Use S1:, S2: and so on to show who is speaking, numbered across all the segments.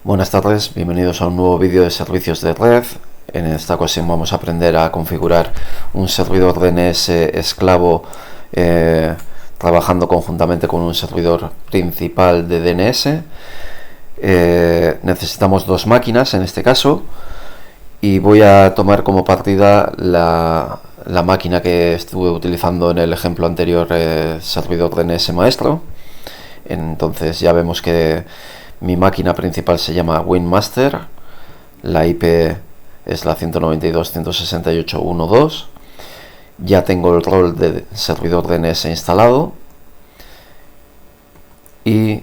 S1: Buenas tardes, bienvenidos a un nuevo vídeo de servicios de red. En esta ocasión vamos a aprender a configurar un servidor DNS esclavo trabajando conjuntamente con un servidor principal de DNS. Necesitamos dos máquinas en este caso y voy a tomar como partida la máquina que estuve utilizando en el ejemplo anterior, servidor DNS maestro. Entonces ya vemos que mi máquina principal se llama WinMaster, la IP es la 192.168.1.2, ya tengo el rol de servidor DNS instalado y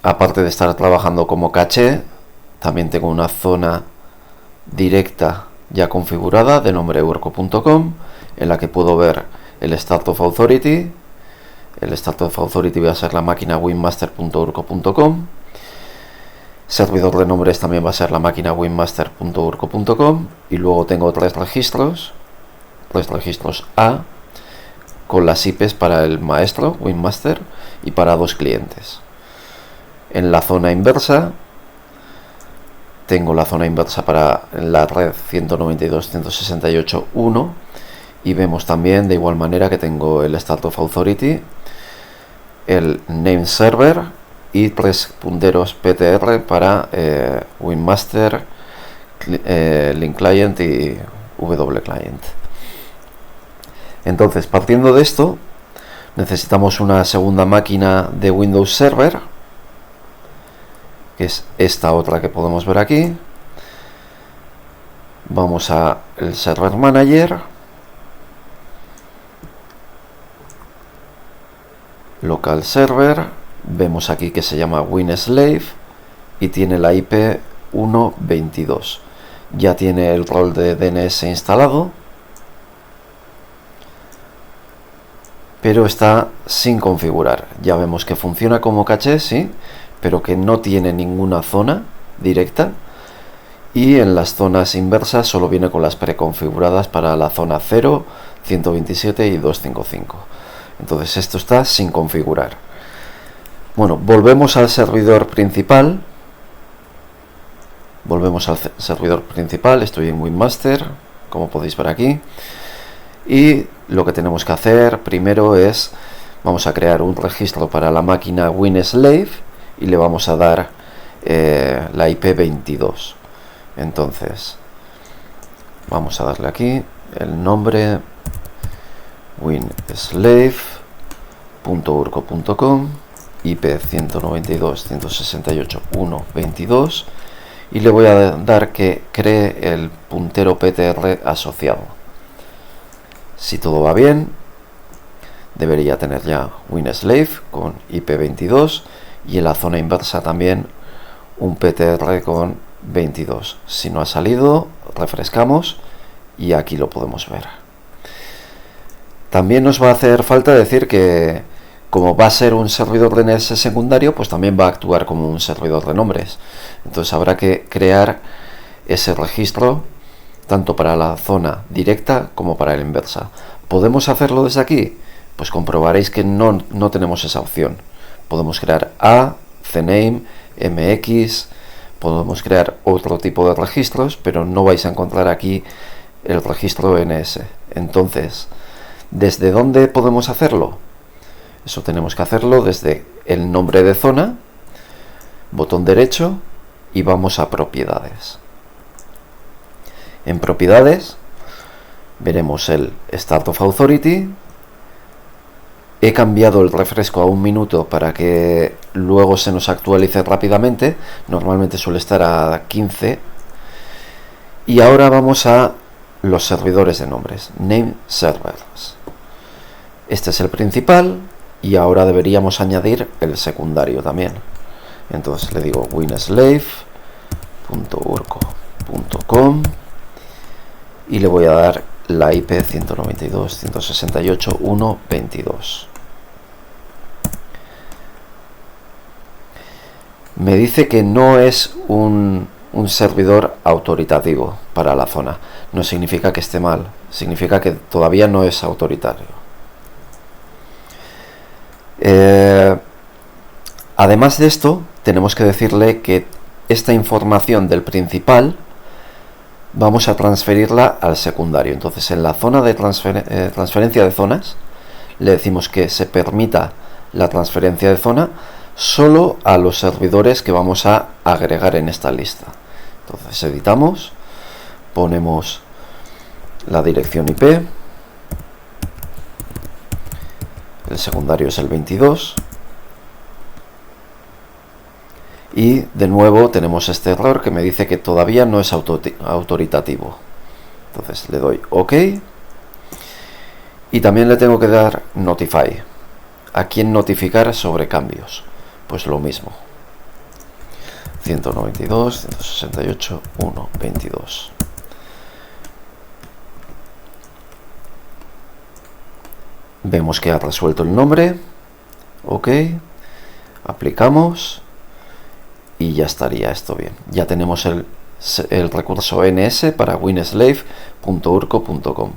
S1: aparte de estar trabajando como caché, también tengo una zona directa ya configurada de nombre urco.com en la que puedo ver el Start of Authority. El Start of Authority va a ser la máquina winmaster.urco.com. Servidor de nombres también va a ser la máquina winmaster.urco.com. Y luego tengo tres registros A con las IPs para el maestro WinMaster y para dos clientes. En la zona inversa tengo la zona inversa para la red 192.168.1 y vemos también de igual manera que tengo el Start of Authority, el name server y tres punteros PTR para WinMaster, Link Client y W Client. Entonces, partiendo de esto, necesitamos una segunda máquina de Windows Server, que es esta otra que podemos ver aquí. Vamos a el Server Manager, local server, vemos aquí que se llama WinSlave y tiene la IP 1.22. Ya tiene el rol de DNS instalado, pero está sin configurar. Ya vemos que funciona como caché, sí, pero que no tiene ninguna zona directa, y en las zonas inversas solo viene con las preconfiguradas para la zona 0, 127 y 255. Entonces esto está sin configurar. Bueno, volvemos al servidor principal. Estoy en WinMaster, como podéis ver aquí. Y lo que tenemos que hacer primero es, vamos a crear un registro para la máquina WinSlave y le vamos a dar la IP 22. Entonces, vamos a darle aquí el nombre winslave.urco.com, IP 192.168.1.22 y le voy a dar que cree el puntero PTR asociado. Si todo va bien, debería tener ya WinSlave con IP 22 y en la zona inversa también un PTR con 22. Si no ha salido, refrescamos y aquí lo podemos ver. También nos va a hacer falta decir que, como va a ser un servidor DNS secundario, pues también va a actuar como un servidor de nombres. Entonces habrá que crear ese registro tanto para la zona directa como para la inversa. ¿Podemos hacerlo desde aquí? Pues comprobaréis que no tenemos esa opción. Podemos crear A, CNAME, MX, podemos crear otro tipo de registros, pero no vais a encontrar aquí el registro NS. Entonces, ¿desde dónde podemos hacerlo? Eso tenemos que hacerlo desde el nombre de zona, botón derecho y vamos a propiedades. En propiedades veremos el Start of Authority. He cambiado el refresco a 1 minuto para que luego se nos actualice rápidamente. Normalmente suele estar a 15. Y ahora vamos a los servidores de nombres, name servers. Este es el principal y ahora deberíamos añadir el secundario también. Entonces le digo winslave.urco.com y le voy a dar la IP 192.168.1.22. Me dice que no es un servidor autoritativo para la zona. No significa que esté mal, significa que todavía no es autoritario. Además de esto, tenemos que decirle que esta información del principal vamos a transferirla al secundario. Entonces, en la zona de transferencia de zonas, le decimos que se permita la transferencia de zona solo a los servidores que vamos a agregar en esta lista. Entonces, editamos, ponemos la dirección IP, el secundario es el 22, y de nuevo tenemos este error que me dice que todavía no es autoritativo. Entonces le doy OK y también le tengo que dar Notify. ¿A quién notificar sobre cambios? Pues lo mismo. 192, 168, 1, 22. Vemos que ha resuelto el nombre. OK. Aplicamos. Y ya estaría esto bien. Ya tenemos el recurso ns para winslave.urco.com.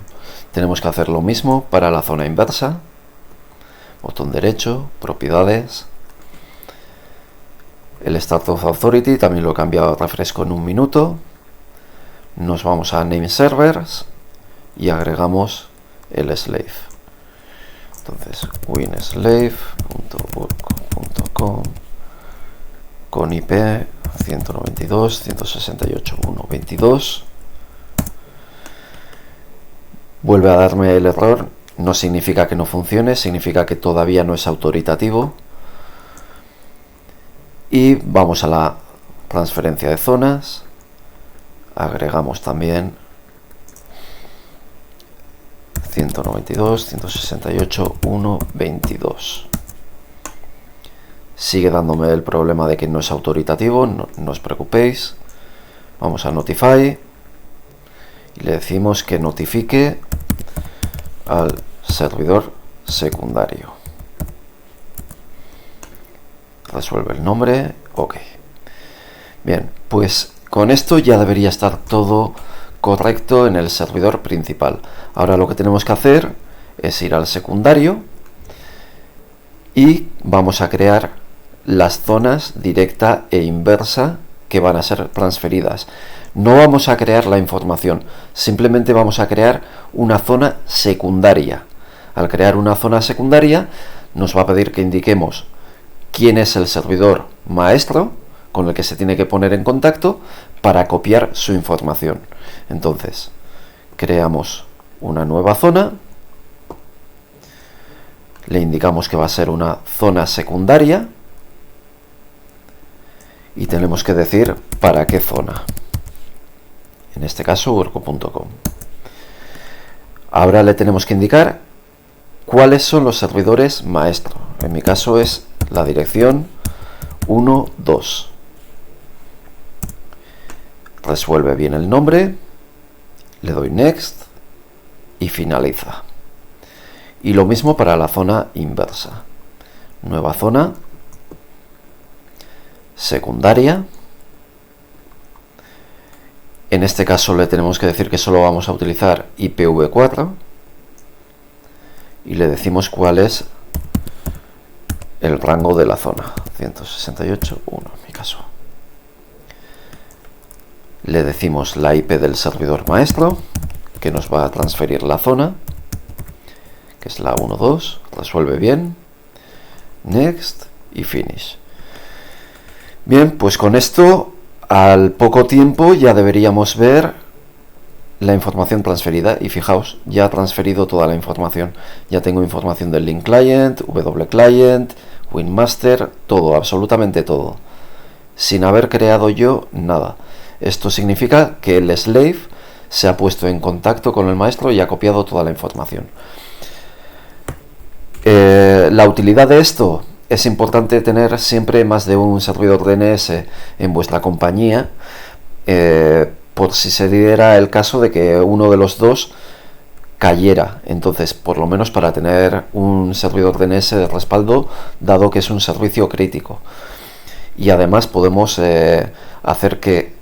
S1: Tenemos que hacer lo mismo para la zona inversa. Botón derecho, propiedades. El Start of Authority también lo he cambiado a refresco en un minuto. Nos vamos a Name Servers y agregamos el slave. Entonces, winslave.urco.com con IP 192.168.1.22. Vuelve a darme el error. No significa que no funcione, significa que todavía no es autoritativo. Y vamos a la transferencia de zonas. Agregamos también 192.168.1.22. Sigue dándome el problema de que no es autoritativo, no os preocupéis. Vamos a Notify y le decimos que notifique al servidor secundario. Resuelve el nombre, OK. Bien, pues con esto ya debería estar todo correcto en el servidor principal. Ahora lo que tenemos que hacer es ir al secundario y vamos a crear las zonas directa e inversa que van a ser transferidas. No vamos a crear la información, simplemente vamos a crear una zona secundaria. Al crear una zona secundaria nos va a pedir que indiquemos quién es el servidor maestro con el que se tiene que poner en contacto para copiar su información. Entonces, creamos una nueva zona, le indicamos que va a ser una zona secundaria y tenemos que decir para qué zona. En este caso, urco.com. Ahora le tenemos que indicar cuáles son los servidores maestro. En mi caso es la dirección 1, 2. Resuelve bien el nombre, le doy Next y finaliza. Y lo mismo para la zona inversa. Nueva zona secundaria. En este caso le tenemos que decir que solo vamos a utilizar IPv4 y le decimos cuál es el rango de la zona, 168.1 en mi caso. Le decimos la IP del servidor maestro que nos va a transferir la zona, que es la 1.2, resuelve bien, Next y Finish. Bien, pues con esto al poco tiempo ya deberíamos ver la información transferida y fijaos, ya ha transferido toda la información. Ya tengo información del link client, wclient, winmaster, todo, absolutamente todo, sin haber creado yo nada. Esto significa que el slave se ha puesto en contacto con el maestro y ha copiado toda la información. La utilidad de esto: es importante tener siempre más de un servidor DNS en vuestra compañía, por si se diera el caso de que uno de los dos cayera. Entonces, por lo menos para tener un servidor DNS de respaldo, dado que es un servicio crítico. Y además podemos hacer que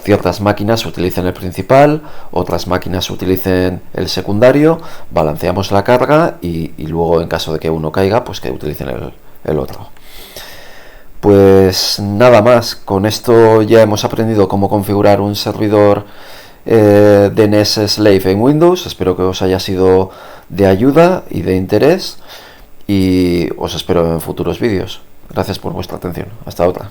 S1: ciertas máquinas utilicen el principal, otras máquinas utilicen el secundario, balanceamos la carga y luego, en caso de que uno caiga, pues que utilicen el otro. Pues nada más, con esto ya hemos aprendido cómo configurar un servidor DNS Slave en Windows. Espero que os haya sido de ayuda y de interés y os espero en futuros vídeos. Gracias por vuestra atención. Hasta otra.